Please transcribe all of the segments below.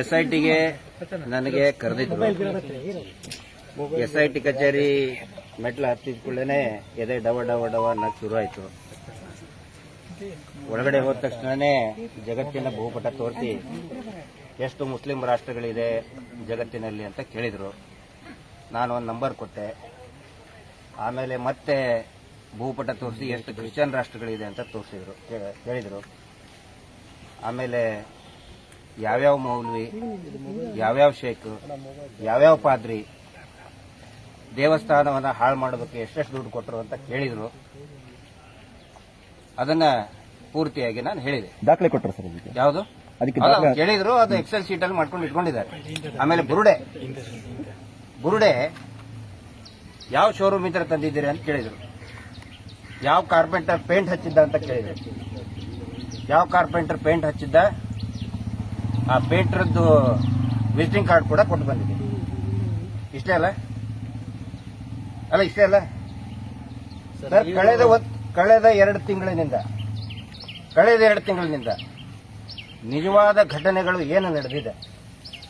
SITಗೆ ನನಗೆ ಕರೆದಿದ್ರು. SIT ಕಚೇರಿ ಮೆಟ್ಲು ಹತ್ತಿದ ಕೂಡಲೇ ಎದೆ ಡವ ಡವ ಡವ ಅನ್ನಕ್ಕೆ ಶುರು ಆಯಿತು. ಒಳಗಡೆ ಹೋದ ತಕ್ಷಣನೇ ಜಗತ್ತಿನ ಭೂಪಟ ತೋರಿಸಿ ಎಷ್ಟು ಮುಸ್ಲಿಂ ರಾಷ್ಟ್ರಗಳಿದೆ ಜಗತ್ತಿನಲ್ಲಿ ಅಂತ ಕೇಳಿದರು. ನಾನು ಒಂದು ನಂಬರ್ ಕೊಟ್ಟೆ. ಆಮೇಲೆ ಮತ್ತೆ ಭೂಪಟ ತೋರಿಸಿ ಎಷ್ಟು ಕ್ರಿಶ್ಚಿಯನ್ ರಾಷ್ಟ್ರಗಳಿದೆ ಅಂತ ತೋರಿಸಿದ್ರು, ಹೇಳಿದರು. ಆಮೇಲೆ ಯಾವ್ಯಾವ ಮೌಲ್ವಿ, ಯಾವ್ಯಾವ ಶೇಖ್, ಯಾವ್ಯಾವ ಪಾದ್ರಿ ದೇವಸ್ಥಾನವನ್ನ ಹಾಳು ಮಾಡೋದಕ್ಕೆ ಎಷ್ಟೆಷ್ಟು ದುಡ್ಡು ಕೊಟ್ಟರು ಅಂತ ಕೇಳಿದ್ರು. ಅದನ್ನ ಪೂರ್ತಿಯಾಗಿ ನಾನು ಹೇಳಿದೆ. ದಾಖಲೆ ಕೊಟ್ಟರು ಸರ್? ಯಾವುದು ಕೇಳಿದ್ರು, ಅದು ಎಕ್ಸೆಲ್ ಶೀಟ್ ಅಲ್ಲಿ ಮಾಡ್ಕೊಂಡು ಇಟ್ಕೊಂಡಿದ್ದಾರೆ. ಆಮೇಲೆ ಬುರುಡೆ ಯಾವ ಶೋರೂಮ್ ಇದ್ರೆ ತಂದಿದ್ದೀರಿ ಅಂತ ಕೇಳಿದ್ರು. ಯಾವ ಕಾರ್ಪೆಂಟರ್ ಪೇಂಟ್ ಹಚ್ಚಿದ್ದ ಅಂತ ಕೇಳಿದ್ರು. ಯಾವ ಕಾರ್ಪೆಂಟರ್ ಪೇಂಟ್ ಹಚ್ಚಿದ್ದ, ಆ ಪೇಂಟರ್ದು ವಿಸಿಟಿಂಗ್ ಕಾರ್ಡ್ ಕೂಡ ಕೊಟ್ಟು ಬಂದಿದೆ. ಇಷ್ಟೇ ಅಲ್ಲ ಇಷ್ಟೇ ಅಲ್ಲ ಸರ್. ಕಳೆದ 2 ತಿಂಗಳಿನಿಂದ ನಿಜವಾದ ಘಟನೆಗಳು ಏನು ನಡೆದಿದೆ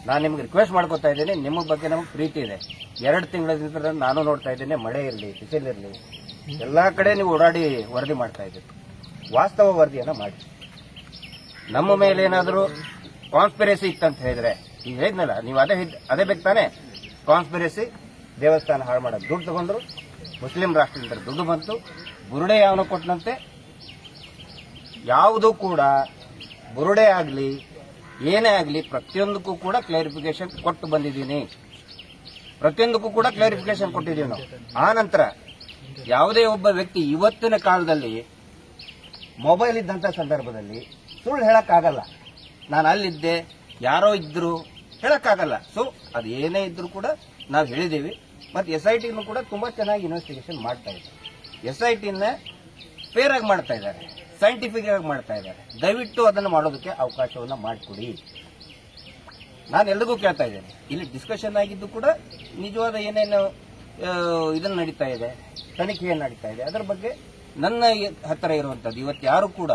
ನಾನು ನಿಮ್ಗೆ ರಿಕ್ವೆಸ್ಟ್ ಮಾಡ್ಕೊತಾ ಇದ್ದೇನೆ. ನಿಮ್ಮ ಬಗ್ಗೆ ನಮಗೆ ಪ್ರೀತಿ ಇದೆ. 2 ತಿಂಗಳಿಂದ ನಾನು ನೋಡ್ತಾ ಇದ್ದೇನೆ. ಮಳೆ ಇರಲಿ, ಬಿಸಿಲಿರಲಿ, ಎಲ್ಲಾ ಕಡೆ ನೀವು ಓಡಾಡಿ ವರದಿ ಮಾಡ್ತಾ ಇದ್ದೀರಿ. ವಾಸ್ತವ ವರದಿಯನ್ನ ಮಾಡಿ. ನಮ್ಮ ಮೇಲೆ ಏನಾದರೂ ಕಾನ್ಸ್ಪಿರಸಿ ಇತ್ತಂತ ಹೇಳಿದ್ರೆ, ಈಗ ಹೇಳಿದ್ನಲ್ಲ, ನೀವು ಅದೇ ಬೇಕು ತಾನೆ. ಕಾನ್ಸ್ಪಿರಸಿ, ದೇವಸ್ಥಾನ ಹಾಳು ಮಾಡೋದು, ದುಡ್ಡು ತಗೊಂಡ್ರು, ಮುಸ್ಲಿಂ ರಾಷ್ಟ್ರದಿಂದ ದುಡ್ಡು ಬಂತು, ಬುರುಡೆ ಯಾವನೋ ಕೊಟ್ಟನಂತೆ. ಯಾವುದು ಕೂಡ ಬುರುಡೆ ಆಗಲಿ ಏನೇ ಆಗಲಿ ಪ್ರತಿಯೊಂದಕ್ಕೂ ಕೂಡ ಕ್ಲಾರಿಫಿಕೇಶನ್ ಕೊಟ್ಟು ಬಂದಿದ್ದೀನಿ. ಪ್ರತಿಯೊಂದಕ್ಕೂ ಕೂಡ ಕ್ಲಾರಿಫಿಕೇಶನ್ ಕೊಟ್ಟಿದ್ದೀವಿ ನಾವು. ಆ ನಂತರ ಯಾವುದೇ ಒಬ್ಬ ವ್ಯಕ್ತಿ ಇವತ್ತಿನ ಕಾಲದಲ್ಲಿ ಮೊಬೈಲ್ ಇದ್ದಂಥ ಸಂದರ್ಭದಲ್ಲಿ ಸುಳ್ಳು ಹೇಳಕ್ಕಾಗಲ್ಲ. ನಾನು ಅಲ್ಲಿದ್ದೆ, ಯಾರೋ ಇದ್ರು ಹೇಳಕ್ಕಾಗಲ್ಲ. ಸೊ ಅದು ಏನೇ ಇದ್ರೂ ಕೂಡ ನಾವು ಹೇಳಿದ್ದೀವಿ. ಮತ್ತು SITನೂ ಕೂಡ ತುಂಬಾ ಚೆನ್ನಾಗಿ ಇನ್ವೆಸ್ಟಿಗೇಷನ್ ಮಾಡ್ತಾ ಇದ್ದಾರೆ. SITನ ಫೇರ್ ಆಗಿ ಮಾಡ್ತಾ ಇದ್ದಾರೆ, ಸೈಂಟಿಫಿಕ್ ಆಗಿ ಮಾಡ್ತಾ ಇದ್ದಾರೆ. ದಯವಿಟ್ಟು ಅದನ್ನು ಮಾಡೋದಕ್ಕೆ ಅವಕಾಶವನ್ನ ಮಾಡಿಕೊಡಿ. ನಾನು ಎಲ್ರಿಗೂ ಕೇಳ್ತಾ ಇದ್ದೇನೆ. ಇಲ್ಲಿ ಡಿಸ್ಕಷನ್ ಆಗಿದ್ದು ಕೂಡ ನಿಜವಾದ ಏನೇನು ಇದನ್ನು ನಡೀತಾ ಇದೆ, ತನಿಖೆ ಏನು ನಡೀತಾ ಇದೆ, ಅದರ ಬಗ್ಗೆ ನನ್ನ ಹತ್ತಿರ ಇರುವಂತದ್ದು. ಇವತ್ತು ಯಾರು ಕೂಡ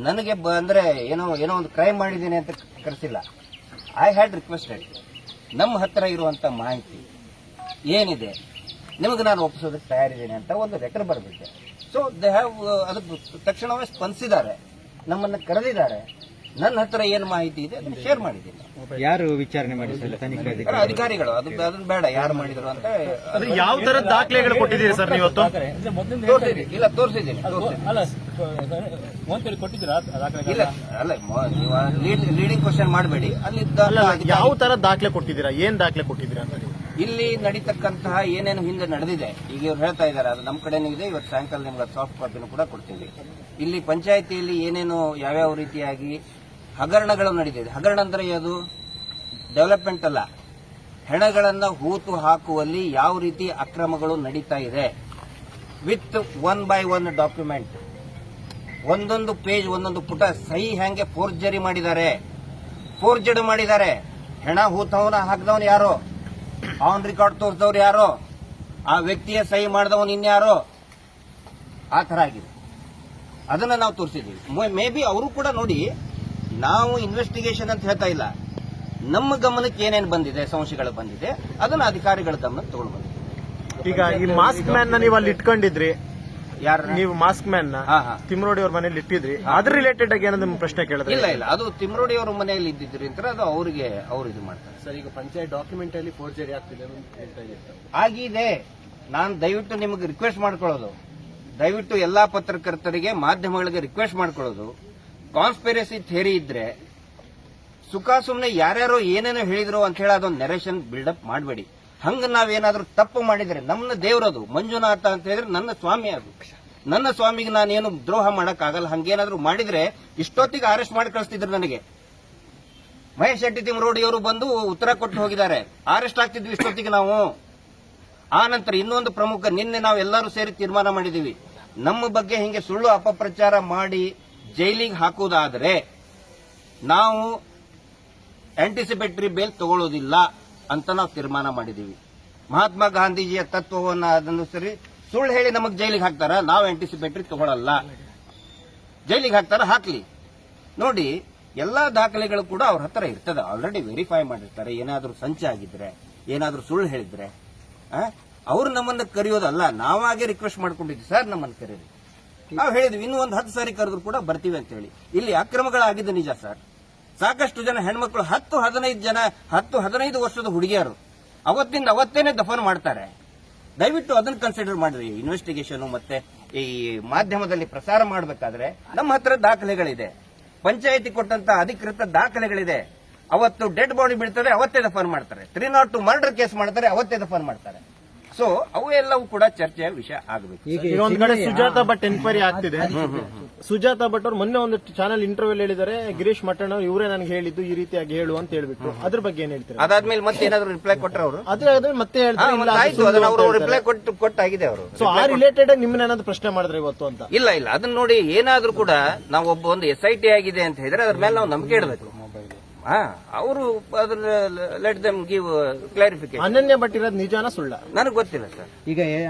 ನನಗೆ ಅಂದ್ರೆ ಏನೋ ಒಂದು ಕ್ರೈಮ್ ಮಾಡಿದ್ದೀನಿ ಅಂತ ಕರೆಸಿಲ್ಲ. ಐ ಹ್ಯಾಡ್ ರಿಕ್ವೆಸ್ಟೆಡ್ ನಮ್ಮ ಹತ್ತಿರ ಇರುವಂತ ಮಾಹಿತಿ ಏನಿದೆ ನಿಮಗೆ ನಾನು ಒಪ್ಪಿಸೋದಕ್ಕೆ ತಯಾರಿದ್ದೇನೆ ಅಂತ ಒಂದು ಲೆಟರ್ ಬರೆದಿದ್ದೆ. ಸೊ ದೇ ಹ್ಯಾವ್ ಅದಕ್ಕೆ ತಕ್ಷಣವೇ ಸ್ಪಂದಿಸಿದ್ದಾರೆ, ನಮ್ಮನ್ನು ಕರೆದಿದ್ದಾರೆ. ನನ್ನ ಹತ್ರ ಏನು ಮಾಹಿತಿ ಇದೆ ಅದನ್ನು ಶೇರ್ ಮಾಡಿದ್ದೀನಿ. ಯಾರು ವಿಚಾರಣೆ ಮಾಡಿದ್ದಾರೆ? ಅಧಿಕಾರಿಗಳು. ಅದನ್ನ ಬೇಡ ಯಾರು ಮಾಡಿದ್ರು ಅಂತ. ಯಾವ ತರದ ದಾಖಲೆಗಳು ಕೊಟ್ಟಿದ್ದೀರಿ ಸರ್ ನೀವು? ಇಲ್ಲ ತೋರಿಸಿದ್ದೀನಿ. ಇಲ್ಲ ಅಲ್ಲ, ಲೀಡಿಂಗ್ ಕ್ವಶನ್ ಮಾಡಬೇಡಿ. ಅಲ್ಲಿ ಯಾವ ತರ ದಾಖಲೆ ಕೊಟ್ಟಿದ್ದೀರಾ? ಏನ್ ದಾಖಲೆ ಕೊಟ್ಟಿದ್ದೀರಾ ಅಂತ? ಇಲ್ಲಿ ನಡೀತಕ್ಕಂತಹ ಏನೇನು ಹಿಂದೆ ನಡೆದಿದೆ, ಈಗ ಇವ್ರು ಹೇಳ್ತಾ ಇದ್ದಾರೆ, ಅದು ನಮ್ಮ ಕಡೆನೂ ಇದೆ. ಇವತ್ತು ಸಾಯಂಕಾಲ ನಿಮ್ಗೆ ಸಾಫ್ಟ್ ಕಾಪಿನೂ ಕೂಡ ಕೊಡ್ತೀವಿ. ಇಲ್ಲಿ ಪಂಚಾಯಿತಿಯಲ್ಲಿ ಏನೇನು ಯಾವ್ಯಾವ ರೀತಿಯಾಗಿ ಹಗರಣಗಳು ನಡೆದಿದೆ. ಹಗರಣ ಅಂದ್ರೆ ಅದು ಡೆವಲಪ್ಮೆಂಟ್ ಅಲ್ಲ, ಹೆಣಗಳನ್ನ ಹೂತು ಹಾಕುವಲ್ಲಿ ಯಾವ ರೀತಿ ಅಕ್ರಮಗಳು ನಡೀತಾ ಇದೆ. ವಿತ್ 1 by 1 ಡಾಕ್ಯುಮೆಂಟ್, ಒಂದೊಂದು ಪೇಜ್, ಒಂದೊಂದು ಪುಟ ಸಹಿ ಹೆಂಗೆ ಫೋರ್ಜರಿ ಮಾಡಿದ್ದಾರೆ, ಫೋರ್ಜಡ್ ಮಾಡಿದ್ದಾರೆ. ಹೆಣ ಹೂತವನ ಹಾಕಿದವನು ಯಾರೋ, ಆನ್ ರೆಕಾರ್ಡ್ ತೋರಿಸಿದವ್ರು ಯಾರೋ, ಆ ವ್ಯಕ್ತಿಯ ಸಹಿ ಮಾಡಿದವನು ಇನ್ಯಾರೋ, ಆ ತರ ಆಗಿದೆ. ಅದನ್ನ ನಾವು ತೋರಿಸಿದ್ದೀವಿ. ಮೇ ಬಿ ಅವರು ಕೂಡ ನೋಡಿ, ನಾವು ಇನ್ವೆಸ್ಟಿಗೇಷನ್ ಅಂತ ಹೇಳ್ತಾ ಇಲ್ಲ, ನಮ್ಮ ಗಮನಕ್ಕೆ ಏನೇನು ಬಂದಿದೆ, ಸಂಶಯಗಳು ಬಂದಿದೆ, ಅದನ್ನ ಅಧಿಕಾರಿಗಳ ಗಮನಕ್ಕೆ ತಗೊಂಡು ಬಂದಿದೆ. ಈಗ ಈ ಮಾಸ್ಕ್ ಮ್ಯಾನ್ ನ ನೀವು ಅಲ್ಲಿ ಇಟ್ಕೊಂಡಿದ್ರಿ, ಯಾರು ನೀವು ಮಾಸ್ಕ್ ಮ್ಯಾನ್ ನ ತಿಮ್ರೋಡಿ ಅವ್ರ ಮನೇಲಿ ಇಟ್ಟಿದ್ರಿ, ಅದ್ರ ರಿಲೇಟೆಡ್ ಆಗಿ ಏನೋ ಪ್ರಶ್ನೆ ಕೇಳಿದ್ರೆ? ಇಲ್ಲ, ಅದು ತಿಮ್ರೋಡಿ ಅವರ ಮನೆಯಲ್ಲಿ ಇದ್ದಿದ್ರಿ ಅಂತ ಅದು ಅವ್ರಿಗೆ ಅವ್ರು ಇದು ಮಾಡ್ತಾರೆ ಸರ್. ಈಗ ಪಂಚಾಯತ್ ಡಾಕ್ಯುಮೆಂಟ್ ಅಲ್ಲಿ ಫೋರ್ಜರಿ ಆಗ್ತಿದೆ ಆಗಿದೆ. ನಾನು ದಯವಿಟ್ಟು ನಿಮಗೆ ರಿಕ್ವೆಸ್ಟ್ ಮಾಡ್ಕೊಳ್ಳೋದು, ದಯವಿಟ್ಟು ಎಲ್ಲಾ ಪತ್ರಕರ್ತರಿಗೆ, ಮಾಧ್ಯಮಗಳಿಗೆ ರಿಕ್ವೆಸ್ಟ್ ಮಾಡ್ಕೊಳ್ಳೋದು, ಕಾನ್ಸ್ಪಿರಸಿ ಥಿಯರಿ ಇದ್ರೆ ಸುಖ ಸುಮ್ಮನೆ ಯಾರ್ಯಾರೋ ಏನೇನೋ ಹೇಳಿದ್ರು ಅಂತ ಹೇಳಿ ಅದೊಂದು ನೆರೇಷನ್ ಬಿಲ್ಡಪ್ ಮಾಡಬೇಡಿ. ಹಂಗ ನಾವೇನಾದ್ರೂ ತಪ್ಪು ಮಾಡಿದ್ರೆ, ನಮ್ಮ ದೇವರದು ಮಂಜುನಾಥ ಅಂತ ಹೇಳಿದ್ರೆ ನನ್ನ ಸ್ವಾಮಿ, ಅದು ನನ್ನ ಸ್ವಾಮಿಗೆ ನಾನೇನು ದ್ರೋಹ ಮಾಡಕ್ಕಾಗಲ್ಲ. ಹಂಗೇನಾದ್ರೂ ಮಾಡಿದ್ರೆ ಇಷ್ಟೊತ್ತಿಗೆ ಅರೆಸ್ಟ್ ಮಾಡಿ ಕಳಿಸ್ತಿದ್ರು ನನಗೆ. ಮಹೇಶ್ ಶೆಟ್ಟಿ ತಿಮ್ರೋಡಿಯವರು ಬಂದು ಉತ್ತರ ಕೊಟ್ಟು ಹೋಗಿದ್ದಾರೆ, ಅರೆಸ್ಟ್ ಆಗ್ತಿದ್ವಿ ಇಷ್ಟೊತ್ತಿಗೆ ನಾವು. ಆ ನಂತರ ಇನ್ನೊಂದು ಪ್ರಮುಖ, ನಿನ್ನೆ ನಾವು ಎಲ್ಲರೂ ಸೇರಿ ತೀರ್ಮಾನ ಮಾಡಿದೀವಿ, ನಮ್ಮ ಬಗ್ಗೆ ಹಿಂಗೆ ಸುಳ್ಳು ಅಪಪ್ರಚಾರ ಮಾಡಿ ಜೈಲಿಗೆ ಹಾಕುವುದಾದರೆ ನಾವು ಆಂಟಿಸಿಪೇಟರಿ ಬೇಲ್ ತಗೊಳ್ಳೋದಿಲ್ಲ ಅಂತ ನಾವು ತೀರ್ಮಾನ ಮಾಡಿದೀವಿ. ಮಹಾತ್ಮ ಗಾಂಧೀಜಿಯ ತತ್ವವನ್ನು ಅದನ್ನು ಸರಿ ಸುಳ್ಳು ಹೇಳಿ ನಮಗೆ ಜೈಲಿಗೆ ಹಾಕ್ತಾರ, ನಾವು ಆಂಟಿಸಿಪೇಟರಿ ತಗೊಳ್ಳಲ್ಲ. ಜೈಲಿಗೆ ಹಾಕ್ತಾರ, ಹಾಕ್ಲಿ. ನೋಡಿ, ಎಲ್ಲಾ ದಾಖಲೆಗಳು ಕೂಡ ಅವ್ರ ಹತ್ರ ಇರ್ತದೆ, ಆಲ್ರೆಡಿ ವೆರಿಫೈ ಮಾಡಿರ್ತಾರೆ. ಏನಾದ್ರೂ ಸಂಚಾಗಿದ್ರೆ, ಏನಾದ್ರೂ ಸುಳ್ಳು ಹೇಳಿದ್ರೆ ಅವ್ರು ನಮ್ಮನ್ನ ಕರೆಯೋದಲ್ಲ, ನಾವಾಗೆ ರಿಕ್ವೆಸ್ಟ್ ಮಾಡ್ಕೊಂಡಿದ್ವಿ, ಸರ್ ನಮ್ಮನ್ನ ಕರೀರಿ. ನಾವು ಹೇಳಿದ್ವಿ ಇನ್ನೂ ಒಂದು 10 ಸಾರಿ ಕರೆದ್ರು ಕೂಡ ಬರ್ತೀವಿ ಅಂತ ಹೇಳಿ. ಇಲ್ಲಿ ಅಕ್ರಮಗಳಾಗಿದ್ದು ನಿಜ ಸರ್. ಸಾಕಷ್ಟು ಜನ ಹೆಣ್ಮಕ್ಳು 10-15 ವರ್ಷದ ಹುಡುಗಿಯರು ಅವತ್ತಿಂದ ಅವತ್ತೇನೆ ದಫನ್ ಮಾಡ್ತಾರೆ. ದಯವಿಟ್ಟು ಅದನ್ನ ಕನ್ಸಿಡರ್ ಮಾಡಿರಿ. ಇನ್ವೆಸ್ಟಿಗೇಷನ್ ಮತ್ತೆ ಈ ಮಾಧ್ಯಮದಲ್ಲಿ ಪ್ರಸಾರ ಮಾಡಬೇಕಾದ್ರೆ ನಮ್ಮ ಹತ್ರ ದಾಖಲೆಗಳಿದೆ, ಪಂಚಾಯಿತಿ ಕೊಟ್ಟಂತ ಅಧಿಕೃತ ದಾಖಲೆಗಳಿದೆ. ಅವತ್ತು ಡೆಡ್ ಬಾಡಿ ಬೀಳ್ತದೆ, ಅವತ್ತೇ ದಫನ್ ಮಾಡ್ತಾರೆ. 302 ಮರ್ಡರ್ ಕೇಸ್ ಮಾಡ್ತಾರೆ, ಅವತ್ತೇ ದಫನ್ ಮಾಡ್ತಾರೆ. ಸೊ ಅವು ಎಲ್ಲವೂ ಕೂಡ ಚರ್ಚೆಯ ವಿಷಯ ಆಗಬೇಕು. ಈಗ ಒಂದ್ ಕಡೆ ಸುಜಾತಾ ಭಟ್ ಎನ್ಕ್ವೈರಿ ಆಗ್ತಿದೆ. ಸುಜಾತಾ ಭಟ್ ಅವ್ರು ಮೊನ್ನೆ ಒಂದು ಚಾನಲ್ ಇಂಟರ್ವ್ಯೂ ಹೇಳಿದ್ದಾರೆ, ಗಿರೀಶ್ ಮಟ್ಟಣ್ಣ ಇವರೇ ನನಗೆ ಹೇಳಿದ್ದು ಈ ರೀತಿಯಾಗಿ ಹೇಳು ಅಂತ ಹೇಳ್ಬಿಟ್ಟು. ಅದ್ರ ಬಗ್ಗೆ ಏನ್ ಹೇಳ್ತಾರೆ? ಅದಾದ್ಮೇಲೆ ಮತ್ತೆ ಏನಾದ್ರು ರಿಪ್ಲೈ ಕೊಟ್ಟರೆ ಅವರು ಅದ್ರ ಮತ್ತೆ ರಿಪ್ಲೈ ಕೊಟ್ಟಾಗಿದೆ ಅವರು. ಸೊ ಆ ರಿಲೇಟೆಡ್ ನಿಮ್ಮನ್ನ ಏನಾದ್ರು ಪ್ರಶ್ನೆ ಮಾಡಿದ್ರೆ ಇವತ್ತು ಅಂತ? ಇಲ್ಲ ಅದನ್ನ ನೋಡಿ, ಏನಾದ್ರೂ ಕೂಡ ನಾವು ಒಂದು SIT ಆಗಿದೆ ಅಂತ ಹೇಳಿದ್ರೆ ಅದ್ರ ಮೇಲೆ ನಾವು ನಂಬಿಕೆ ಇಡಬೇಕು. ಅವರು ಅದ್ರ ಲೆಟ್ ದಮ್ ಗಿವ್ ಕ್ಲಾರಿಫಿಕೇಶನ್. ಅನನ್ಯ ಭಟ್ ಇರೋದು ನಿಜಾನ ಸುಳ್ಳ ನನಗೆ ಗೊತ್ತಿಲ್ಲ ಸರ್. ಈಗ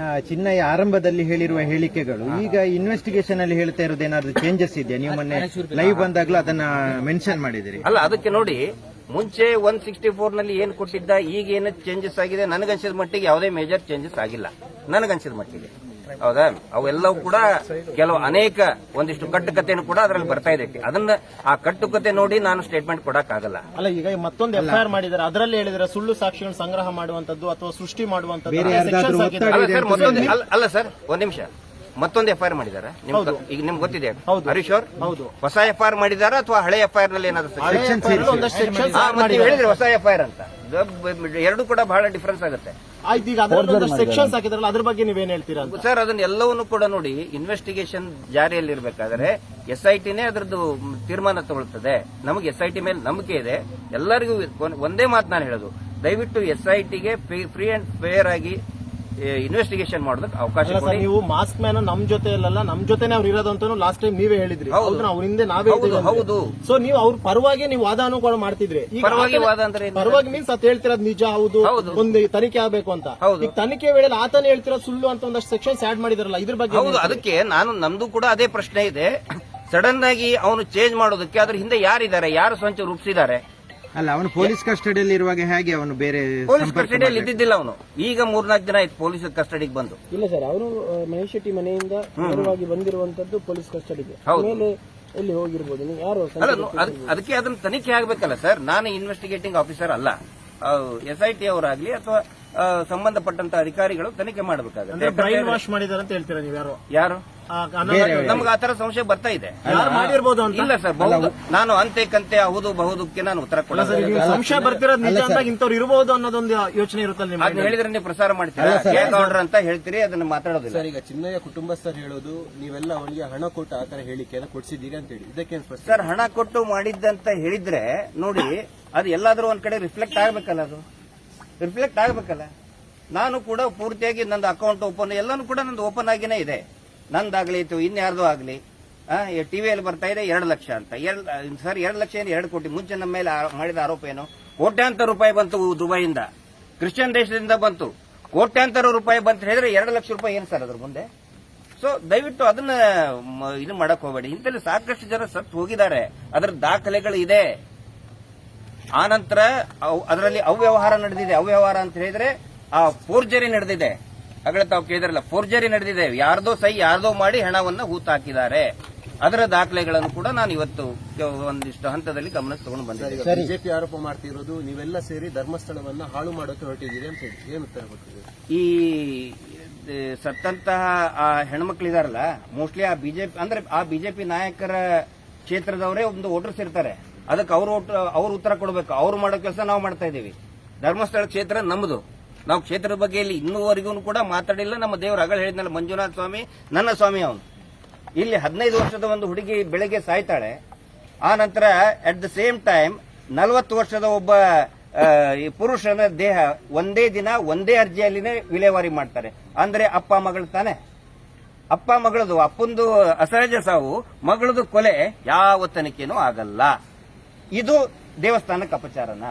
ಚಿನ್ನಯ್ಯ ಆರಂಭದಲ್ಲಿ ಹೇಳಿರುವ ಹೇಳಿಕೆಗಳು ಈಗ ಇನ್ವೆಸ್ಟಿಗೇಷನ್ ಅಲ್ಲಿ ಹೇಳ್ತಾ ಇರೋದು ಏನಾದ್ರು ಚೇಂಜಸ್ ಇದೆಯಾ? ನೀವು ಮೊನ್ನೆ ಲೈವ್ ಬಂದಾಗ್ಲೂ ಅದನ್ನ ಮೆನ್ಷನ್ ಮಾಡಿದಿರಿ. ಅಲ್ಲ, ಅದಕ್ಕೆ ನೋಡಿ, ಮುಂಚೆ 164 ನಲ್ಲಿ ಏನ್ ಕೊಟ್ಟಿದ್ದ, ಈಗ ಏನು ಚೇಂಜಸ್ ಆಗಿದೆ, ನನಗನ್ಸಿದ ಮಟ್ಟಿಗೆ ಯಾವುದೇ ಮೇಜರ್ ಚೇಂಜಸ್ ಆಗಿಲ್ಲ ನನಗನ್ಸಿದ ಮಟ್ಟಿಗೆ. ಹೌದಾ? ಅವೆಲ್ಲವೂ ಕೂಡ ಅನೇಕ ಒಂದಿಷ್ಟು ಕಟ್ಟುಕತೆಯನ್ನು ಕೂಡ ಅದರಲ್ಲಿ ಬರ್ತಾ ಇದೆ. ಅದನ್ನ ಆ ಕಟ್ಟುಕತೆ ನೋಡಿ ನಾನು ಸ್ಟೇಟ್ಮೆಂಟ್ ಕೊಡಕ್ಕಾಗಲ್ಲ. ಅಲ್ಲ, ಈಗ ಮತ್ತೊಂದು FIR ಮಾಡಿದ್ದಾರೆ, ಅದರಲ್ಲಿ ಹೇಳಿದ್ರೆ ಸುಳ್ಳು ಸಾಕ್ಷಿಗಳನ್ನು ಸಂಗ್ರಹ ಮಾಡುವಂತದ್ದು ಅಥವಾ ಸೃಷ್ಟಿ ಮಾಡುವಂತದ್ದು. ಅಲ್ಲ ಸರ್, ಒಂದ್ ನಿಮಿಷ, ಮತ್ತೊಂದು FIR ಮಾಡಿದಾರೆ ಈಗ ನಿಮ್ಗೆ ಗೊತ್ತಿದೆ ಹರೀಶ್ ಅವ್ರು? ಹೌದು. ಹೊಸ FIR ಮಾಡಿದಾರ ಅಥವಾ ಹಳೆ FIR ನಲ್ಲಿ ಏನಾದ್ರು ಹೇಳಿದ್ರೆ ಹೊಸ FIR ಅಂತ? ಎರಡು ಕೂಡ ಬಹಳ ಡಿಫರೆನ್ಸ್ ಆಗುತ್ತೆ. ಈಗ ಸೆಕ್ಷನ್ಸ್ ಹಾಕಿದ್ರಲ್ಲ, ಅದ್ರ ಬಗ್ಗೆ ನೀವೇನ್ ಹೇಳ್ತೀರಾ ಸರ್? ಅದನ್ನ ಎಲ್ಲವನ್ನೂ ಕೂಡ ನೋಡಿ, ಇನ್ವೆಸ್ಟಿಗೇಷನ್ ಜಾರಿಯಲ್ಲಿರ್ಬೇಕಾದ್ರೆ SITನೇ ಅದರದ್ದು ತೀರ್ಮಾನ ತಗೊಳ್ತದೆ. ನಮಗೆ SIT ಮೇಲೆ ನಂಬಿಕೆ ಇದೆ. ಎಲ್ಲರಿಗೂ ಒಂದೇ ಮಾತು ನಾನು ಹೇಳೋದು, ದಯವಿಟ್ಟು SITಗೆ ಫ್ರೀ ಅಂಡ್ ಫೇರ್ ಆಗಿ ಇನ್ವೆಸ್ಟಿಗೇಷನ್ ಮಾಡೋದಕ್ಕೆ ಅವಕಾಶ ಕೊಡಿ. ನೀವು ಮಾಸ್ಕ್ ಮ್ಯಾನ್ ನಮ್ ಜೊತೆ ಇಲ್ಲಲ್ಲ, ನಮ್ ಜೊತೆನೆ ಅವ್ರು ಇರೋದು ಅಂತ ಲಾಸ್ಟ್ ಟೈಮ್ ನೀವೇ ಹೇಳಿದ್ರಿ. ಅವ್ರ ಹಿಂದೆ ನಾವೇ ಹೌದು. ಸೊ ನೀವು ಅವ್ರ ಪರವಾಗಿ ನೀವು ವಾದನೂ ಕೂಡ ಮಾಡ್ತಿದ್ರಿ. ಪರವಾಗಿ ವಾದ ಅಂದ್ರೆ ಪರವಾಗಿ ಮೀನ್ಸ್ ಅತ್ ಹೇಳ್ತಿರೋದು ನಿಜ, ಹೌದು, ಒಂದು ತನಿಖೆ ಆಗಬೇಕು ಅಂತ. ಈಗ ತನಿಖೆ ವೇಳೆ ಆತನೇ ಹೇಳ್ತಿರೋದು ಸುಳ್ಳು ಅಂತ ಒಂದಷ್ಟು ಸೆಕ್ಷನ್ಸ್ ಆಡ್ ಮಾಡಿದಾರಲ್ಲ, ಇದ್ರ ಬಗ್ಗೆ? ಹೌದು, ಅದಕ್ಕೆ ನಮ್ದು ಕೂಡ ಅದೇ ಪ್ರಶ್ನೆ ಇದೆ. ಸಡನ್ ಆಗಿ ಅವನು ಚೇಂಜ್ ಮಾಡೋದಕ್ಕೆ ಅದ್ರ ಹಿಂದೆ ಯಾರಿದ್ದಾರೆ, ಯಾರು ಸಂಚು ರೂಪಿಸಿದ್ದಾರೆ? ಅಲ್ಲ, ಅವನು ಪೊಲೀಸ್ ಕಸ್ಟಡಿಯಲ್ಲಿ ಇರುವಾಗ ಹೇಗೆ ಅವನು ಬೇರೆ ಪೊಲೀಸ್ ಕಸ್ಟಡಿಯಲ್ಲಿ ಇದ್ದಿದ್ದಿಲ್ಲ. ಅವನು ಈಗ 4-4 ದಿನ ಆಯ್ತು ಪೊಲೀಸ್ ಕಸ್ಟಡಿಗೆ ಬಂದು. ಇಲ್ಲ ಸರ್, ಅವರು ಮಹೇಶ್ ಶೆಟ್ಟಿ ಮನೆಯಿಂದ ನೇರವಾಗಿ ಬಂದಿರುವಂತದ್ದು ಪೊಲೀಸ್ ಕಸ್ಟಡಿಗೆ. ಎಲ್ಲಿ ಹೋಗಿರ್ಬೋದು, ಯಾರು? ಅದಕ್ಕೆ ಅದನ್ನ ತನಿಖೆ ಆಗ್ಬೇಕಲ್ಲ ಸರ್. ನಾನು ಇನ್ವೆಸ್ಟಿಗೇಟಿಂಗ್ ಆಫೀಸರ್ ಅಲ್ಲ. SIT ಅವರಾಗ್ಲಿ ಅಥವಾ ಸಂಬಂಧಪಟ್ಟಂತ ಅಧಿಕಾರಿಗಳು ತನಿಖೆ ಮಾಡಬೇಕಾಗುತ್ತೆ. ಬ್ರೈನ್ ವಾಶ್ ಮಾಡಿದಾರೆ ಅಂತ ಹೇಳ್ತೀರಾ ನೀವು? ಯಾರು ನಮ್ಗೆ ಆತರ ಸಂಶಯ ಬರ್ತಾ ಇದೆ. ಮಾಡಿರ್ಬೋದು ಅಂತ? ಇಲ್ಲ ಸರ್, ನಾನು ಅಂತೆ ಕಂತೆ ಹೌದು ಬಹುದಕ್ಕೆ ನಾನು ಉತ್ತರ ಕೊಡ. ಸಂಶಯ ಬರ್ತಿರೋದು ನಿಜ ಅಂದಾಗ ಇಂಥವ್ರು ಇರಬಹುದು ಅನ್ನೋದೊಂದು ಯೋಚನೆ ಇರುತ್ತಲ್ಲ. ಅದನ್ನ ಹೇಳಿದ್ರೆ ನೀವು ಪ್ರಸಾರ ಮಾಡ್ತೀರಾ, ಆರ್ಡರ್ ಅಂತ ಹೇಳ್ತೀರಿ, ಅದನ್ನ ಮಾತಾಡೋದಿಲ್ಲ. ಸರ್, ಈಗ ಚಿನ್ನಯ್ಯ ಕುಟುಂಬಸ್ಥರು ಹೇಳೋದು ನೀವೆಲ್ಲ ಅವನಿಗೆ ಹಣ ಕೊಟ್ಟು ಆತರ ಹೇಳಿಕೆಯನ್ನು ಕೊಡಿಸಿದ್ದೀರಿ ಅಂತ ಹೇಳಿ, ಇದಕ್ಕೆ ಸರ್ ಹಣ ಕೊಟ್ಟು ಮಾಡಿದ್ದಂತ ಹೇಳಿದ್ರೆ ನೋಡಿ, ಅದು ಎಲ್ಲಾದ್ರೂ ಒಂದ್ ಕಡೆ ರಿಫ್ಲೆಕ್ಟ್ ಆಗ್ಬೇಕಲ್ಲ. ಅದು ರಿಫ್ಲೆಕ್ಟ್ ಆಗ್ಬೇಕಲ್ಲ. ನಾನು ಕೂಡ ಪೂರ್ತಿಯಾಗಿ ನಂದು ಅಕೌಂಟ್ ಓಪನ್, ಎಲ್ಲಾನು ಕೂಡ ನಂದು ಓಪನ್ ಆಗಿನೇ ಇದೆ. ನಂದಾಗ್ಲಿ ಇನ್ಯಾರ್ದು ಆಗ್ಲಿ. ಟಿವಿಯಲ್ಲಿ ಬರ್ತಾ ಇದೆ 2 ಲಕ್ಷ ಅಂತ. ಸರ್ 2 ಲಕ್ಷ ಏನು 2 ಕೋಟಿ? ಮುಂಚೆ ನಮ್ಮ ಮೇಲೆ ಮಾಡಿದ ಆರೋಪ ಏನು? ಕೋಟ್ಯಾಂತರ ರೂಪಾಯಿ ಬಂತು ದುಬೈಯಿಂದ, ಕ್ರಿಶ್ಚಿಯನ್ ದೇಶದಿಂದ ಬಂತು, ಕೋಟ್ಯಾಂತರ ರೂಪಾಯಿ ಬಂತ ಹೇಳಿದ್ರೆ 2 ಲಕ್ಷ ರೂಪಾಯಿ ಏನು ಸರ್ ಅದ್ರ ಮುಂದೆ? ಸೊ ದಯವಿಟ್ಟು ಅದನ್ನ ಇದು ಮಾಡಕ್ ಹೋಗಬೇಡಿ. ಇಂತಲ್ಲಿ ಸಾಕಷ್ಟು ಜನ ಸತ್ತು ಹೋಗಿದ್ದಾರೆ, ಅದರ ದಾಖಲೆಗಳು ಇದೆ. ಆನಂತರ ಅದರಲ್ಲಿ ಅವ್ಯವಹಾರ ನಡೆದಿದೆ. ಅವ್ಯವಹಾರ ಅಂತ ಹೇಳಿದ್ರೆ ಆ ಫೋರ್ಜರಿ ನಡೆದಿದೆ. ಆಗಲೇ ತಾವು ಕೇಳಿದ್ರಲ್ಲ, ಫೋರ್ಜರಿ ನಡೆದಿದೆ. ಯಾರ್ದೋ ಯಾರ್ದೋ ಮಾಡಿ ಹಣವನ್ನ ಹೂತಾಕಿದ್ದಾರೆ. ಅದರ ದಾಖಲೆಗಳನ್ನು ಕೂಡ ನಾನು ಇವತ್ತು ಒಂದಿಷ್ಟು ಹಂತದಲ್ಲಿ ಗಮನಕ್ಕೆ ತಗೊಂಡು ಬಂದಿದ್ದೆ. ಬಿಜೆಪಿ ಆರೋಪ ಮಾಡ್ತಿರೋದು ನೀವೆಲ್ಲ ಸೇರಿ ಧರ್ಮಸ್ಥಳವನ್ನ ಹಾಳು ಮಾಡೋಕೆ ಹೊರಟಿದ್ದೀರಿ ಅಂತ ಹೇಳಿ, ಏನು ಉತ್ತರ ಕೊಡ್ತೀವಿ? ಈ ಸತ್ತಂತಹ ಆ ಹೆಣ್ಮಕ್ಳಿದಾರಲ್ಲ, ಮೋಸ್ಟ್ಲಿ ಆ ಬಿಜೆಪಿ ಅಂದ್ರೆ ಆ ಬಿಜೆಪಿ ನಾಯಕರ ಕ್ಷೇತ್ರದವರೇ ಒಂದು ವೋಟರ್ಸ್ ಇರ್ತಾರೆ. ಅದಕ್ಕೆ ಅವ್ರು ಉತ್ತರ ಕೊಡಬೇಕು. ಅವ್ರು ಮಾಡೋ ಕೆಲಸ ನಾವು ಮಾಡ್ತಾ ಇದ್ದೀವಿ. ಧರ್ಮಸ್ಥಳ ಕ್ಷೇತ್ರ ನಮ್ಮದು. ನಾವು ಕ್ಷೇತ್ರದ ಬಗ್ಗೆ ಇಲ್ಲಿ ಇನ್ನೂವರೆಗೂ ಕೂಡ ಮಾತಾಡಿಲ್ಲ. ನಮ್ಮ ದೇವರು ಅಗಳ ಹೇಳಿದ್ನಲ್ಲ, ಮಂಜುನಾಥ ಸ್ವಾಮಿ ನನ್ನ ಸ್ವಾಮಿ ಅವನು. ಇಲ್ಲಿ 15 ವರ್ಷದ ಒಂದು ಹುಡುಗಿ ಬೆಳಗ್ಗೆ ಸಾಯ್ತಾಳೆ. ಆ ನಂತರ ಅಟ್ ದ ಸೇಮ್ ಟೈಮ್ 40 ವರ್ಷದ ಒಬ್ಬ ಪುರುಷನ ದೇಹ ಒಂದೇ ದಿನ ಒಂದೇ ಅರ್ಜಿಯಲ್ಲಿನೇ ವಿಲೇವಾರಿ ಮಾಡ್ತಾರೆ. ಅಂದ್ರೆ ಅಪ್ಪ ಮಗಳು ತಾನೆ. ಅಪ್ಪ ಮಗಳದು, ಅಪ್ಪಂದು ಅಸಹಜ ಸಾವು, ಮಗಳದು ಕೊಲೆ ಯಾವ ತನಿಖೆನೂ ಆಗಲ್ಲ. ಇದು ದೇವಸ್ಥಾನಕ್ಕೆ ಅಪಚಾರನ?